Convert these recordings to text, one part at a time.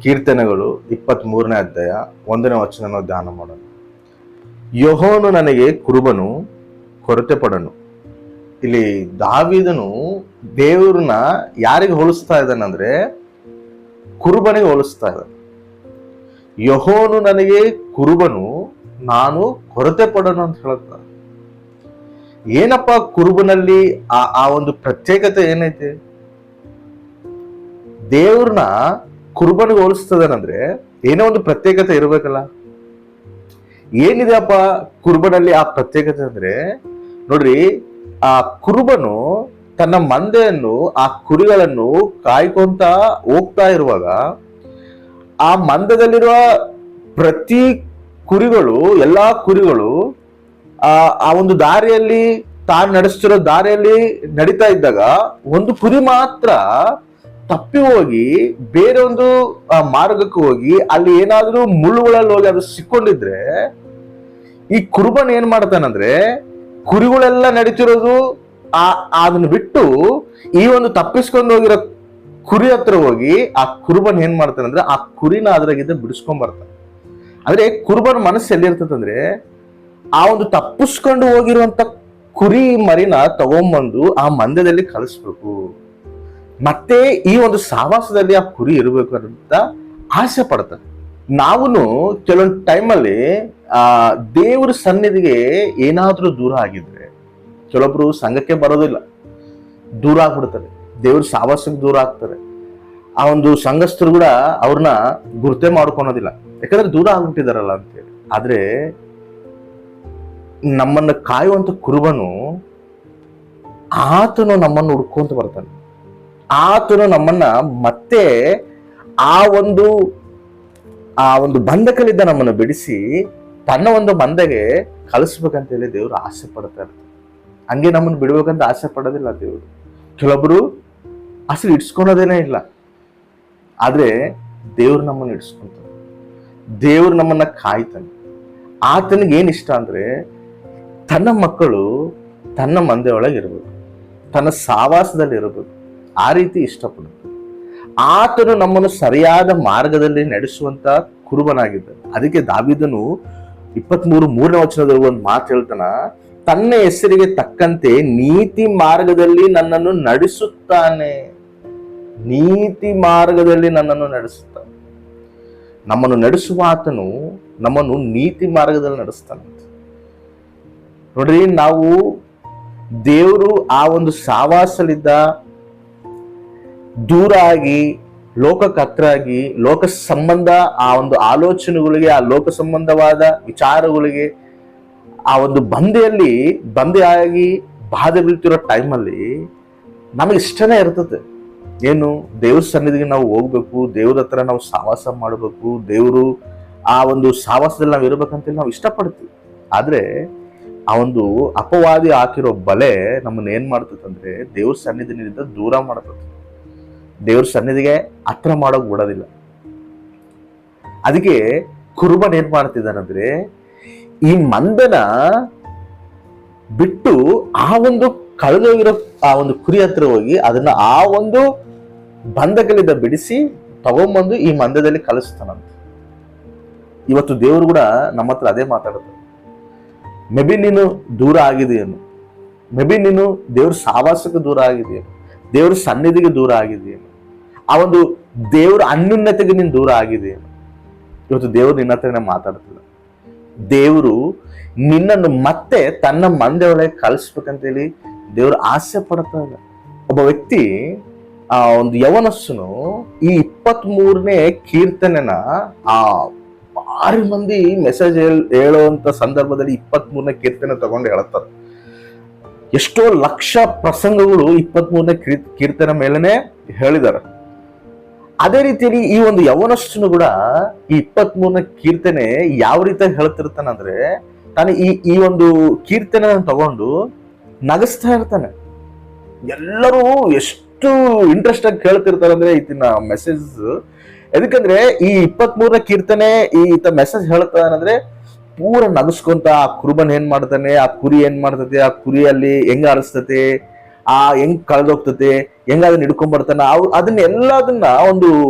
ಕೀರ್ತನೆಗಳು 23ನೇ ಅಧ್ಯಾಯ 1ನೇ ವಚನ ಧ್ಯಾನ ಮಾಡೋಣ. ಯೆಹೋವನು ನನಗೆ ಕುರುಬನು, ಕೊರತೆ ಪಡನು. ಇಲ್ಲಿ ದಾವೀದನು ದೇವ್ರನ್ನ ಯಾರಿಗೆ ಹೋಲಿಸ್ತಾ ಇದ್ದಾನಂದ್ರೆ ಕುರುಬನಿಗೆ ಹೋಲಿಸ್ತಾ ಇದ್ದಾನೆ. ಯೆಹೋವನು ನನಗೆ ಕುರುಬನು, ನಾನು ಕೊರತೆ ಪಡನು ಅಂತ ಹೇಳ್ತಾರೆ. ಏನಪ್ಪ ಕುರುಬನಲ್ಲಿ ಆ ಒಂದು ಪ್ರತ್ಯೇಕತೆ ಏನೈತೆ? ದೇವ್ರನ್ನ ಕುರುಬನಿಗೆ ಹೋಲಿಸ್ತದನಂದ್ರೆ ಏನೋ ಒಂದು ಪ್ರತ್ಯೇಕತೆ ಇರ್ಬೇಕಲ್ಲ. ಏನಿದೆಯಪ್ಪ ಕುರುಬನಲ್ಲಿ ಆ ಪ್ರತ್ಯೇಕತೆ ಅಂದ್ರೆ, ನೋಡ್ರಿ, ಆ ಕುರುಬನು ತನ್ನ ಮಂದೆಯನ್ನು, ಆ ಕುರಿಗಳನ್ನು ಕಾಯ್ಕೊಂತ ಹೋಗ್ತಾ ಇರುವಾಗ ಆ ಮಂದದಲ್ಲಿರುವ ಪ್ರತಿ ಕುರಿಗಳು, ಎಲ್ಲಾ ಕುರಿಗಳು ಆ ಒಂದು ದಾರಿಯಲ್ಲಿ, ತಾನು ನಡೆಸ್ತಿರೋ ದಾರಿಯಲ್ಲಿ ನಡೀತಾ ಇದ್ದಾಗ ಒಂದು ಕುರಿ ಮಾತ್ರ ತಪ್ಪಿ ಹೋಗಿ ಬೇರೆ ಒಂದು ಮಾರ್ಗಕ್ಕೆ ಹೋಗಿ ಅಲ್ಲಿ ಏನಾದ್ರೂ ಮುಳ್ಳುಗಳಲ್ಲಿ ಹೋಗಿ ಅದು ಸಿಕ್ಕೊಂಡಿದ್ರೆ ಈ ಕುರುಬನ್ ಏನ್ ಮಾಡ್ತಾನಂದ್ರೆ, ಕುರಿಗಳೆಲ್ಲ ನಡೀತಿರೋದು ಅದನ್ನ ಬಿಟ್ಟು ಈ ಒಂದು ತಪ್ಪಿಸ್ಕೊಂಡು ಹೋಗಿರೋ ಕುರಿ ಹತ್ರ ಹೋಗಿ ಆ ಕುರುಬನ್ ಏನ್ ಮಾಡ್ತಾನಂದ್ರೆ ಆ ಕುರಿನ ಅದ್ರಾಗಿದ್ದ ಬಿಡಿಸ್ಕೊಂಡ್ ಬರ್ತಾನೆ. ಅಂದ್ರೆ ಕುರುಬನ್ ಮನಸ್ಸು ಎಲ್ಲಿರ್ತದಂದ್ರೆ ಆ ಒಂದು ತಪ್ಪಿಸ್ಕೊಂಡು ಹೋಗಿರುವಂತ ಕುರಿ ಮರಿನ ತಗೊಂಬಂದು ಆ ಮಂದದಲ್ಲಿ ಕಳಿಸ್ಬೇಕು, ಮತ್ತೆ ಈ ಒಂದು ಸಹವಾಸದಲ್ಲಿ ಆ ಕುರಿ ಇರಬೇಕು ಅಂತ ಆಸೆ ಪಡ್ತಾರೆ. ನಾವುನು ಕೆಲವೊಂದು ಟೈಮಲ್ಲಿ ದೇವರ ಸನ್ನಿಧಿಗೆ ಏನಾದ್ರೂ ದೂರ ಆಗಿದ್ರೆ, ಕೆಲವೊಬ್ರು ಸಂಘಕ್ಕೆ ಬರೋದಿಲ್ಲ, ದೂರ ಆಗ್ಬಿಡ್ತಾರೆ, ದೇವ್ರ ಸಹವಾಸಕ್ಕೆ ದೂರ ಆಗ್ತಾರೆ. ಆ ಒಂದು ಸಂಘಸ್ಥರು ಕೂಡ ಅವ್ರನ್ನ ಗುರ್ತೆ ಮಾಡ್ಕೊಳೋದಿಲ್ಲ, ಯಾಕಂದ್ರೆ ದೂರ ಆಗ್ಬಿಟ್ಟಿದಾರಲ್ಲ ಅಂತೇಳಿ. ಆದ್ರೆ ನಮ್ಮನ್ನ ಕಾಯುವಂತ ಕುರುಬನು ಆತನು ನಮ್ಮನ್ನು ಹುಡ್ಕೊಂತ ಬರ್ತಾನೆ. ಆತನು ನಮ್ಮನ್ನ ಮತ್ತೆ ಆ ಒಂದು ಬಂಧಕಲಿದ್ದ ನಮ್ಮನ್ನು ಬಿಡಿಸಿ ತನ್ನ ಒಂದು ಮಂದೆಗೆ ಕಳಿಸ್ಬೇಕಂತ ಹೇಳಿ ದೇವ್ರು ಆಸೆ ಪಡ್ತಾರೆ. ಹಂಗೆ ನಮ್ಮನ್ನು ಬಿಡ್ಬೇಕಂತ ಆಸೆ ಪಡೋದಿಲ್ಲ ದೇವ್ರು. ಕೆಲವೊಬ್ರು ಅಸಲು ಇಡ್ಸ್ಕೊಳೋದೇನೇ ಇಲ್ಲ, ಆದ್ರೆ ದೇವ್ರು ನಮ್ಮನ್ನು ಇಡ್ಸ್ಕೊಂತಾನೆ, ದೇವ್ರು ನಮ್ಮನ್ನ ಕಾಯ್ತಾನೆ. ಆತನಿಗೆ ಏನ್ ಇಷ್ಟ ಅಂದ್ರೆ ತನ್ನ ಮಕ್ಕಳು ತನ್ನ ಮಂದೆ ಒಳಗೆ ಇರಬೇಕು, ತನ್ನ ಸಹವಾಸದಲ್ಲಿ ಇರಬೇಕು, ಆ ರೀತಿ ಇಷ್ಟಪಡುತ್ತೆ. ಆತನು ನಮ್ಮನ್ನು ಸರಿಯಾದ ಮಾರ್ಗದಲ್ಲಿ ನಡೆಸುವಂತ ಕುರುಬನಾಗಿದ್ದಾನೆ. ಅದಕ್ಕೆ ದಾವೀದನು 23ನೇ ವಚನದಲ್ಲಿ ಒಂದು ಮಾತು ಹೇಳ್ತಾನ, ತನ್ನ ಹೆಸರಿಗೆ ತಕ್ಕಂತೆ ನೀತಿ ಮಾರ್ಗದಲ್ಲಿ ನನ್ನನ್ನು ನಡೆಸುತ್ತಾನೆ. ನೀತಿ ಮಾರ್ಗದಲ್ಲಿ ನನ್ನನ್ನು ನಡೆಸುತ್ತಾನೆ. ನಮ್ಮನ್ನು ನಡೆಸುವ ಆತನು ನಮ್ಮನ್ನು ನೀತಿ ಮಾರ್ಗದಲ್ಲಿ ನಡೆಸ್ತಾನೆ. ನೋಡ್ರಿ, ನಾವು ದೇವರು ಆ ಒಂದು ಸಹವಾಸಲಿದ್ದ ದೂರ ಆಗಿ ಲೋಕಕ್ಕೆ ಹತ್ರ ಆಗಿ ಲೋಕ ಸಂಬಂಧ ಆ ಒಂದು ಆಲೋಚನೆಗಳಿಗೆ, ಆ ಲೋಕ ಸಂಬಂಧವಾದ ವಿಚಾರಗಳಿಗೆ ಆ ಒಂದು ಬಂದೆಯಾಗಿ ಬಾಧೆ ಬೀಳ್ತಿರೋ ಟೈಮಲ್ಲಿ ನಮಗೆ ಇಷ್ಟನೇ ಇರ್ತದೆ. ಏನು, ದೇವ್ರ ಸನ್ನಿಧಿಗೆ ನಾವು ಹೋಗ್ಬೇಕು, ದೇವ್ರ ಹತ್ರ ನಾವು ಸಹವಾಸ ಮಾಡಬೇಕು, ದೇವರು ಆ ಒಂದು ಸಹವಾಸದಲ್ಲಿ ನಾವು ಇರ್ಬೇಕಂತೇಳಿ ನಾವು ಇಷ್ಟಪಡ್ತೀವಿ. ಆದ್ರೆ ಆ ಒಂದು ಅಪವಾದಿ ಹಾಕಿರೋ ಬಲೆ ನಮ್ಮನ್ನ ಏನ್ ಮಾಡ್ತದಂದ್ರೆ ದೇವ್ರ ಸನ್ನಿಧಿನಿಂದ ದೂರ ಮಾಡ್ತದೆ, ದೇವ್ರ ಸನ್ನಿಧಿಗೆ ಹತ್ರ ಮಾಡೋಕ್ ಬಿಡೋದಿಲ್ಲ. ಅದಕ್ಕೆ ಕುರುಬನ್ ಏನ್ ಮಾಡ್ತಿದ್ದಾನಂದ್ರೆ ಈ ಮಂದನ ಬಿಟ್ಟು ಆ ಒಂದು ಕಳೆದೋಗಿರೋ ಆ ಒಂದು ಕುರಿ ಹತ್ರ ಹೋಗಿ ಅದನ್ನ ಆ ಒಂದು ಬಂಧಕಲಿಂದ ಬಿಡಿಸಿ ತಗೊಂಬಂದು ಈ ಮಂದದಲ್ಲಿ ಕಳಿಸ್ತಾನಂತ. ಇವತ್ತು ದೇವ್ರು ಕೂಡ ನಮ್ಮ ಹತ್ರ ಅದೇ ಮಾತಾಡುತ್ತೆ. ಮೇ ಬಿ ನೀನು ದೂರ ಆಗಿದೆಯೇನು, ಮೇ ಬಿ ನೀನು ದೇವ್ರ ಸಹವಾಸಕ್ಕೆ ದೂರ ಆಗಿದೆಯೇನು, ದೇವ್ರ ಸನ್ನಿಧಿಗೆ ದೂರ ಆಗಿದೆಯೇನು, ಆ ಒಂದು ದೇವ್ರ ಅನ್ಯೂನ್ಯತೆಗೆ ನೀನು ದೂರ ಆಗಿದೆಯೇನು. ಇವತ್ತು ದೇವ್ರು ನಿನ್ನ ಹತ್ರನೇ ಮಾತಾಡ್ತಿಲ್ಲ. ದೇವರು ನಿನ್ನನ್ನು ಮತ್ತೆ ತನ್ನ ಮಂದೆ ಒಳಗೆ ಕಳಿಸ್ಬೇಕಂತೇಳಿ ದೇವ್ರು ಆಸೆ ಪಡ್ತಾ ಇಲ್ಲ. ಒಬ್ಬ ವ್ಯಕ್ತಿ, ಆ ಒಂದು ಯವನಸ್ಥನು ಈ 23ನೇ ಕೀರ್ತನೆನ ಭಾರಿ ಮಂದಿ ಮೆಸೇಜ್ ಹೇಳುವಂತ ಸಂದರ್ಭದಲ್ಲಿ 23ನೇ ಕೀರ್ತನೆ ತಗೊಂಡು ಹೇಳ್ತಾರೆ. ಎಷ್ಟೋ ಲಕ್ಷ ಪ್ರಸಂಗಗಳು 23ನೇ ಕೀರ್ತನೆ ಮೇಲೆನೆ ಹೇಳಿದ್ದಾರೆ. ಅದೇ ರೀತಿಯಲ್ಲಿ ಈ ಒಂದು ಯವನಸ್ಥನು ಕೂಡ ಈ 23ನೇ ಕೀರ್ತನೆ ಯಾವ ರೀತಿಯಾಗಿ ಹೇಳ್ತಿರ್ತಾನಂದ್ರೆ, ತಾನು ಈ ಒಂದು ಕೀರ್ತನೆ ತಗೊಂಡು ನಗಿಸ್ತಾ ಇರ್ತಾನೆ. ಎಲ್ಲರೂ ಎಷ್ಟು ಇಂಟ್ರೆಸ್ಟ್ ಆಗಿ ಕೇಳ್ತಿರ್ತಾರೆ ಅಂದ್ರೆ ಈತಿನ ಮೆಸೇಜ್. ಎದಕ್ಕಂದ್ರೆ ಈ 23ನೇ ಕೀರ್ತನೆ ಈತ ಮೆಸೇಜ್ ಹೇಳ್ತಾನಂದ್ರೆ ಪೂರ ನಗಿಸ್ಕೊಂತ ಆ ಕುರುಬನ್ ಏನ್ ಮಾಡ್ತಾನೆ, ಆ ಕುರಿ ಏನ್ ಮಾಡ್ತದೆ, ಆ ಕುರಿಯಲ್ಲಿ ಹೆಂಗ ಅನಿಸ್ತತೆ, ಹೆಂಗ್ ಕಳೆದೋಗ್ತದೆ, ಹೆಂಗ ಅದನ್ನ ಹಿಡ್ಕೊಂಡ್ ಬರ್ತಾನ, ಅದನ್ನ ಎಲ್ಲದನ್ನ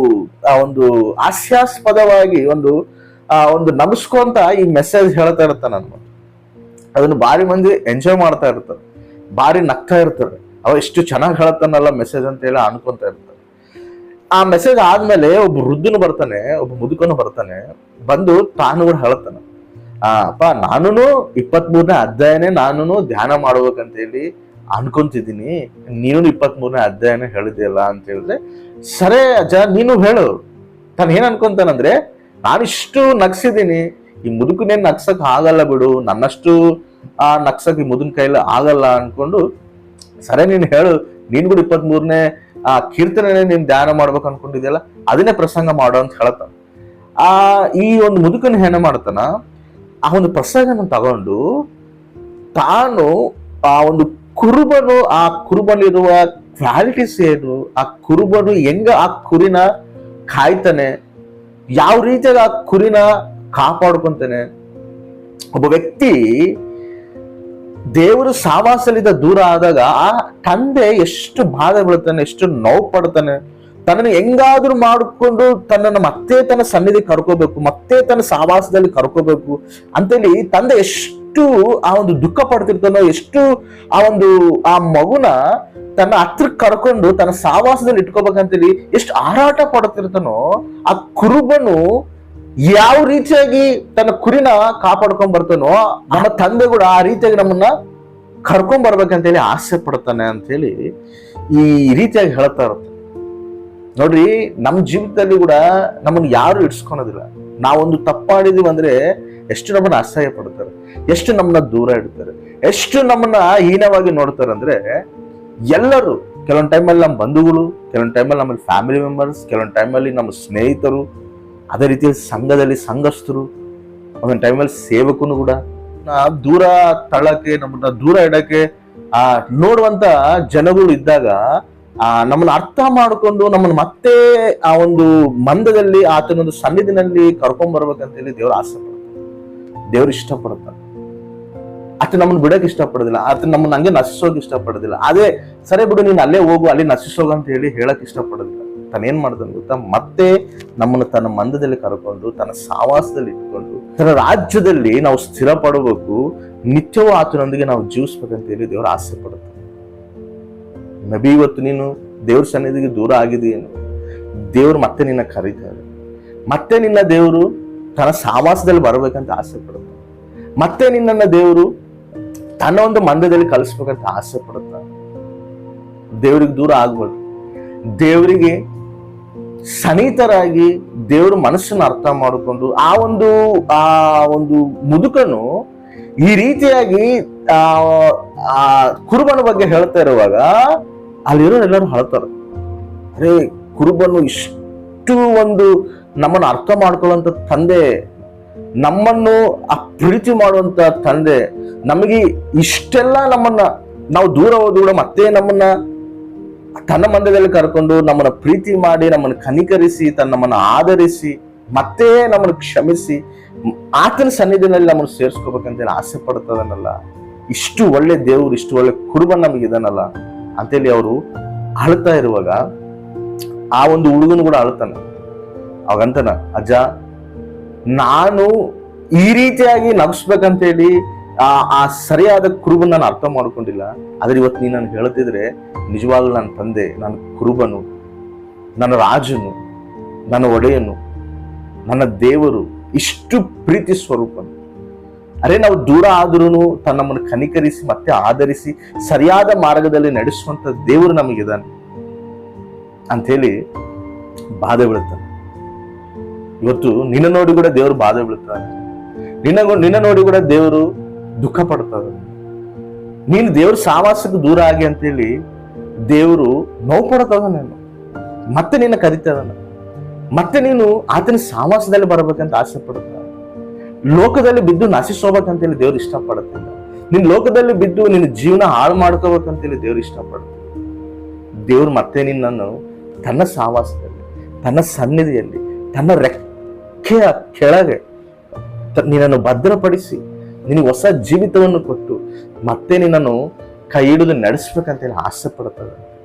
ಒಂದು ಹಾಸ್ಯಾಸ್ಪದವಾಗಿ ಒಂದು ನಮಸ್ಕೊಂತ ಈ ಮೆಸೇಜ್ ಹೇಳ್ತಾ ಇರ್ತಾನ ಅನ್ಬೋದು. ಅದನ್ನ ಬಾರಿ ಮಂದಿ ಎಂಜಾಯ್ ಮಾಡ್ತಾ ಇರ್ತಾರೆ, ಬಾರಿ ನಗ್ತಾ ಇರ್ತಾರೆ. ಅವ ಎಷ್ಟು ಚೆನ್ನಾಗಿ ಹೇಳ್ತಾನಲ್ಲ ಮೆಸೇಜ್ ಅಂತ ಹೇಳಿ ಅನ್ಕೊಂತ ಇರ್ತಾರೆ. ಆ ಮೆಸೇಜ್ ಆದ್ಮೇಲೆ ಒಬ್ಬ ವೃದ್ಧನು ಬರ್ತಾನೆ, ಒಬ್ಬ ಮುದುಕನು ಬರ್ತಾನೆ, ಬಂದು ತಾನು ಕೂಡ ಹೇಳ್ತಾನ, ಅಪ್ಪ ನಾನು 23ನೇ ಅಧ್ಯಾಯನೇ ನಾನು ಧ್ಯಾನ ಮಾಡ್ಬೇಕಂತ ಹೇಳಿ ಅನ್ಕೊಂತಿದ್ದೀನಿ, ನೀನು 23ನೇ ಅಧ್ಯಾಯನ ಹೇಳಿದೆಯಲ್ಲ ಅಂತ ಹೇಳಿದ್ರೆ, ಸರೇ ಅಜ್ಜ ನೀನು ಹೇಳು. ತಾನು ಏನ್ ಅನ್ಕೊಂತಾನಂದ್ರೆ, ನಾನಿಷ್ಟು ನಗ್ಸಿದ್ದೀನಿ, ಈ ಮುದುಕನೇನ್ ನಗ್ಸಕ್ ಆಗಲ್ಲ ಬಿಡು, ನನ್ನಷ್ಟು ನಗ್ಸಕ್ ಈ ಮುದುನ್ ಕೈಲಿ ಆಗಲ್ಲ ಅನ್ಕೊಂಡು, ಸರೇ ನೀನ್ ಹೇಳು, ನೀನ್ ಕೂಡ 23ನೇ ಕೀರ್ತನೆ ನೀನ್ ಧ್ಯಾನ ಮಾಡ್ಬೇಕು ಅನ್ಕೊಂಡಿದ್ಯಲ್ಲ, ಅದನ್ನೇ ಪ್ರಸಂಗ ಮಾಡೋ ಅಂತ ಹೇಳ್ತಾನ. ಈ ಒಂದು ಮುದುಕನ ಏನ ಮಾಡ್ತಾನ, ಆ ಒಂದು ಪ್ರಸಂಗನ ತಗೊಂಡು ತಾನು ಆ ಒಂದು ಕುರುಬನು, ಆ ಕುರುಬನಿರುವ ಕ್ವಾಲಿಟೀಸ್ ಏನು, ಆ ಕುರುಬನು ಹೆಂಗ ಆ ಕುರಿನ ಕಾಯ್ತಾನೆ, ಯಾವ ರೀತಿಯಾಗಿ ಆ ಕುರಿನ ಕಾಪಾಡ್ಕೊಂತಾನೆ. ಒಬ್ಬ ವ್ಯಕ್ತಿ ದೇವರು ಸಾವಾಸಲಿಂದ ದೂರ ಆದಾಗ ಆ ತಂದೆ ಎಷ್ಟು ಬಾಧೆ ಬೀಳ್ತಾನೆ, ಎಷ್ಟು ನೋವು ಪಡ್ತಾನೆ. ತನ್ನನ್ನು ಹೆಂಗಾದ್ರೂ ಮಾಡಿಕೊಂಡು ತನ್ನನ್ನು ಮತ್ತೆ ತನ್ನ ಸನ್ನಿಧಿ ಕರ್ಕೋಬೇಕು, ಮತ್ತೆ ತನ್ನ ಸಾವಾಸದಲ್ಲಿ ಕರ್ಕೋಬೇಕು ಅಂತೇಳಿ ತಂದೆ ಎಷ್ಟು ಆ ಒಂದು ದುಃಖ ಪಡ್ತಿರ್ತಾನೋ, ಎಷ್ಟು ಆ ಮಗುನ ತನ್ನ ಹತ್ರಕ್ಕೆ ಕರ್ಕೊಂಡು ತನ್ನ ಸಾವಾಸದಲ್ಲಿ ಇಟ್ಕೋಬೇಕಂತೇಳಿ ಎಷ್ಟು ಹಾರಾಟ ಪಡ್ತಿರ್ತಾನೋ, ಆ ಕುರುಬನು ಯಾವ ರೀತಿಯಾಗಿ ತನ್ನ ಕುರಿನ ಕಾಪಾಡ್ಕೊಂಡ್ ಬರ್ತಾನೋ, ನಮ್ಮ ತಂದೆ ಕೂಡ ಆ ರೀತಿಯಾಗಿ ನಮ್ಮನ್ನ ಕರ್ಕೊಂಡ್ ಬರ್ಬೇಕಂತೇಳಿ ಆಸೆ ಪಡ್ತಾನೆ ಅಂತ ಹೇಳಿ ಈ ರೀತಿಯಾಗಿ ಹೇಳ್ತಾ ಇರುತ್ತೆ. ನೋಡ್ರಿ, ನಮ್ಮ ಜೀವಿತದಲ್ಲಿ ಕೂಡ ನಮ್ಮನ್ನ ಯಾರು ಇಡ್ಸ್ಕೊಳೋದಿಲ್ಲ. ನಾವೊಂದು ತಪ್ಪಾಡಿದೀವಿ ಅಂದ್ರೆ ಎಷ್ಟು ನಮ್ಮನ್ನ ಅಸಹ್ಯ ಪಡ್ತಾರೆ, ಎಷ್ಟು ನಮ್ಮನ್ನ ದೂರ ಇಡ್ತಾರೆ, ಎಷ್ಟು ನಮ್ಮನ್ನ ಹೀನವಾಗಿ ನೋಡ್ತಾರೆ ಅಂದ್ರೆ ಎಲ್ಲರೂ. ಕೆಲವೊಂದು ಟೈಮಲ್ಲಿ ನಮ್ಮ ಬಂಧುಗಳು, ಕೆಲವೊಂದು ಟೈಮಲ್ಲಿ ನಮ್ಮ ಫ್ಯಾಮಿಲಿ ಮೆಂಬರ್ಸ್, ಕೆಲವೊಂದು ಟೈಮಲ್ಲಿ ನಮ್ಮ ಸ್ನೇಹಿತರು, ಅದೇ ರೀತಿ ಸಂಘದಲ್ಲಿ ಸಂಘಸ್ಥರು, ಒಂದೊಂದು ಟೈಮಲ್ಲಿ ಸೇವಕನು ಕೂಡ ದೂರ ತಳ್ಳಕ್ಕೆ, ನಮ್ಮನ್ನ ದೂರ ಇಡಕ್ಕೆ ನೋಡುವಂತ ಜನಗಳು ಇದ್ದಾಗ ನಮ್ಮನ್ನ ಅರ್ಥ ಮಾಡಿಕೊಂಡು ನಮ್ಮನ್ನ ಮತ್ತೆ ಆ ಒಂದು ಮಂದದಲ್ಲಿ ಆತನೊಂದು ಸನ್ನಿಧಿನಲ್ಲಿ ಕರ್ಕೊಂಡ್ ಬರ್ಬೇಕಂತ ಹೇಳಿ ದೇವ್ರು ಆಸೆ ಪಡ್ತಾನೆ, ದೇವ್ರು ಇಷ್ಟಪಡ್ತಾನೆ. ಆತ ನಮ್ಮನ್ನ ಬಿಡಕ್ ಇಷ್ಟಪಡೋದಿಲ್ಲ, ಆತ ನಮ್ಮನ್ನ ಹಂಗೆ ನಶಿಸೋಕ್ ಇಷ್ಟಪಡೋದಿಲ್ಲ. ಅದೇ ಸರಿ ಬಿಡು ನೀನ್ ಅಲ್ಲೇ ಹೋಗು, ಅಲ್ಲಿ ನಶಿಸೋಗ ಅಂತ ಹೇಳಿ ಹೇಳಕ್ ಇಷ್ಟಪಡೋದಿಲ್ಲ. ತಾನೇನ್ ಮಾಡ್ತಾನೆ ಗೊತ್ತಾ, ಮತ್ತೆ ನಮ್ಮನ್ನು ತನ್ನ ಮಂದದಲ್ಲಿ ಕರ್ಕೊಂಡು ತನ್ನ ಸಾವಾಸದಲ್ಲಿ ಇಟ್ಕೊಂಡು ತನ್ನ ರಾಜ್ಯದಲ್ಲಿ ನಾವು ಸ್ಥಿರ ಪಡಬೇಕು, ನಿತ್ಯವೂ ಆತನೊಂದಿಗೆ ನಾವು ಜೀವಿಸ್ಬೇಕಂತ ಹೇಳಿ ದೇವ್ರು ಆಸೆ ಪಡುತ್ತೆ. ಮೇ ಬಿ ಇವತ್ತು ನೀನು ದೇವ್ರ ಸನ್ನಿಧಿಗೆ ದೂರ ಆಗಿದೆಯೇನು, ದೇವ್ರು ಮತ್ತೆ ನಿನ್ನ ಕರೀತಾರೆ, ಮತ್ತೆ ನಿನ್ನ ದೇವರು ತನ್ನ ಸಾವಾಸದಲ್ಲಿ ಬರಬೇಕಂತ ಆಸೆ ಪಡುತ್ತೆ, ಮತ್ತೆ ನಿನ್ನನ್ನ ದೇವರು ತನ್ನ ಒಂದು ಮಂದದಲ್ಲಿ ಕಲಿಸ್ಬೇಕಂತ ಆಸೆ ಪಡುತ್ತ. ದೇವ್ರಿಗೆ ದೂರ ಆಗ್ಬಾರ್ದು, ದೇವರಿಗೆ ಸನಿಹಿತರಾಗಿ ದೇವ್ರ ಮನಸ್ಸನ್ನು ಅರ್ಥ ಮಾಡಿಕೊಂಡು ಆ ಒಂದು ಮುದುಕನು ಈ ರೀತಿಯಾಗಿ ಕುರುಬನ ಬಗ್ಗೆ ಹೇಳ್ತಾ ಇರುವಾಗ ಅಲ್ಲಿರೋರು ಎಲ್ಲರೂ ಹೇಳ್ತಾರೆ, ಅರೇ ಕುರುಬನು ಇಷ್ಟು ನಮ್ಮನ್ನು ಅರ್ಥ ಮಾಡ್ಕೊಳ್ಳುವಂತ ತಂದೆ, ನಮ್ಮನ್ನು ಆ ಪ್ರೀತಿ ಮಾಡುವಂತ ತಂದೆ, ನಮಗೆ ಇಷ್ಟೆಲ್ಲ ನಮ್ಮನ್ನ ನಾವು ದೂರ ಹೋದ್ರು ಕೂಡ ಮತ್ತೆ ನಮ್ಮನ್ನ ತನ್ನ ಮಂದದಲ್ಲಿ ಕರ್ಕೊಂಡು ನಮ್ಮನ್ನ ಪ್ರೀತಿ ಮಾಡಿ, ನಮ್ಮನ್ನು ಕನಿಕರಿಸಿ, ನಮ್ಮನ್ನ ಆಧರಿಸಿ, ಮತ್ತೆ ನಮ್ಮನ್ನು ಕ್ಷಮಿಸಿ, ಆತನ ಸನ್ನಿಧಿನಲ್ಲಿ ನಮ್ಮನ್ನು ಸೇರಿಸ್ಕೋಬೇಕಂತ ಆಸೆ ಪಡ್ತದನಲ್ಲ. ಇಷ್ಟು ಒಳ್ಳೆ ದೇವ್ರು, ಇಷ್ಟು ಒಳ್ಳೆ ಕುರುಬನ್ ನಮಗಿದಾನಲ್ಲ ಅಂತೇಳಿ ಅವರು ಅಳ್ತಾ ಇರುವಾಗ ಆ ಒಂದು ಹುಡುಗನು ಕೂಡ ಅಳ್ತಾನ. ಅವಾಗಂತಾನ, ಅಜ್ಜ ನಾನು ಈ ರೀತಿಯಾಗಿ ನಗಿಸ್ಬೇಕಂತೇಳಿ ಆ ಸರಿಯಾದ ಕುರುಬನ್ ನಾನು ಅರ್ಥ ಮಾಡ್ಕೊಂಡಿಲ್ಲ. ಆದ್ರೆ ಇವತ್ತು ನೀನು ನನ್ಗೆ ಹೇಳ್ತಿದ್ರೆ ನಿಜವಾಗ್ಲೂ ನನ್ನ ತಂದೆ, ನನ್ನ ಕುರುಬನು, ನನ್ನ ರಾಜನು, ನನ್ನ ಒಡೆಯನು, ನನ್ನ ದೇವರು, ಇಷ್ಟು ಪ್ರೀತಿ ಸ್ವರೂಪನು. ಅರೆ ನಾವು ದೂರ ಆದ್ರೂ ನಮ್ಮನ್ನು ಕನಿಕರಿಸಿ ಮತ್ತೆ ಆಧರಿಸಿ ಸರಿಯಾದ ಮಾರ್ಗದಲ್ಲಿ ನಡೆಸುವಂತ ದೇವರು ನಮಗಿದಾನೆ ಅಂಥೇಳಿ ಬಾಧೆ ಬೀಳುತ್ತಾನೆ. ಇವತ್ತು ನಿನ್ನ ನೋಡಿ ಕೂಡ ದೇವರು ಬಾಧೆ ಬೀಳುತ್ತಾನೆ, ನಿನ್ನ ನೋಡಿ ಕೂಡ ದೇವರು ದುಃಖ ಪಡ್ತಾರೆ. ನೀನು ದೇವ್ರ ಸಾವಾಸಕ್ಕೆ ದೂರ ಆಗಿ ಅಂತೇಳಿ ದೇವರು ನೋವು ಪಡ್ತದಾನೆ, ಮತ್ತೆ ನಿನ್ನ ಕರಿತದಾನ, ಮತ್ತೆ ನೀನು ಆತನ ಸಾವಾಸದಲ್ಲಿ ಬರಬೇಕಂತ ಆಸೆ ಪಡುತ್ತ. ಲೋಕದಲ್ಲಿ ಬಿದ್ದು ನಶಿಸೋಬೇಕಂತೇಳಿ ದೇವ್ರು ಇಷ್ಟಪಡುತ್ತಿಲ್ಲ. ನಿನ್ ಲೋಕದಲ್ಲಿ ಬಿದ್ದು ನಿನ್ನ ಜೀವನ ಹಾಳು ಮಾಡ್ಕೋಬೇಕಂತೇಳಿ ದೇವ್ರು ಇಷ್ಟಪಡುತ್ತೆ. ದೇವ್ರು ಮತ್ತೆ ನಿನ್ನನ್ನು ತನ್ನ ಸಾವಾಸದಲ್ಲಿ, ತನ್ನ ಸನ್ನಿಧಿಯಲ್ಲಿ, ತನ್ನ ರೆಕ್ಕೆಯ ಕೆಳಗೆ ನಿನ್ನನ್ನು ಭದ್ರಪಡಿಸಿ, ನಿನಗೆ ಹೊಸ ಜೀವಿತವನ್ನು ಕೊಟ್ಟು, ಮತ್ತೆ ನಿನ್ನನ್ನು ಕೈ ಹಿಡಿದು ನಡೆಸ್ಬೇಕಂತ ಹೇಳಿ ಆಸೆ ಪಡ್ತದೆ.